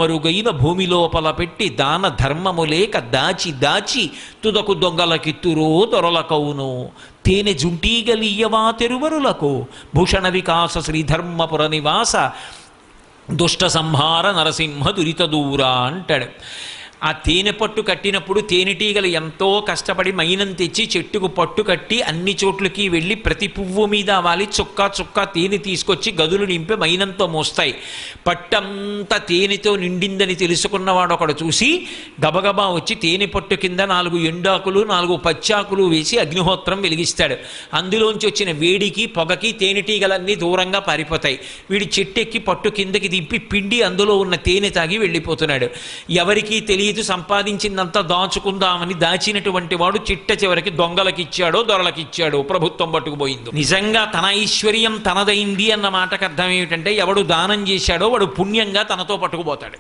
మరుగైన భూమి లోపల పెట్టి దాన ధర్మము లేక దాచి దాచి తుదకు దొంగలకిత్తురో దొరలకవును తేనె జుంటీగలియవా తెరువరులకు భూషణ వికాస శ్రీధర్మపుర నివాస దుష్ట సంహార నరసింహ దురిత దూరా అంటాడు. ఆ తేనె పట్టు కట్టినప్పుడు తేనెటీగలు ఎంతో కష్టపడి మైనం తెచ్చి చెట్టుకు పట్టు కట్టి అన్ని చోట్లకి వెళ్ళి ప్రతి పువ్వు మీద వాలి చుక్క చుక్క తేనె తీసుకొచ్చి గదులు నింపి మైనంతో మోస్తాయి. పట్టంతా తేనెతో నిండిందని తెలుసుకున్నవాడు ఒకడు చూసి గబగబా వచ్చి తేనె పట్టు కింద 4 ఎండాకులు 4 పచ్చాకులు వేసి అగ్నిహోత్రం వెలిగిస్తాడు. అందులోంచి వచ్చిన వేడికి పొగకి తేనెటీగలన్నీ దూరంగా పారిపోతాయి. వీడి చెట్టెక్కి పట్టు కిందకి దింపి పిండి అందులో ఉన్న తేనె తాగి వెళ్ళిపోతున్నాడు. ఎవరికీ తెలియదు సంపాదించిందంతా దాచుకుందామని దాచినటువంటి వాడు చిట్ట చివరికి దొంగలకిచ్చాడో దొరలకిచ్చాడో ప్రభుత్వం పట్టుకుపోయింది. నిజంగా తన ఐశ్వర్యం తనదైంది అన్న మాటకు అర్థం ఏమిటంటే ఎవడు దానం చేశాడో వాడు పుణ్యంగా తనతో పట్టుకుపోతాడు.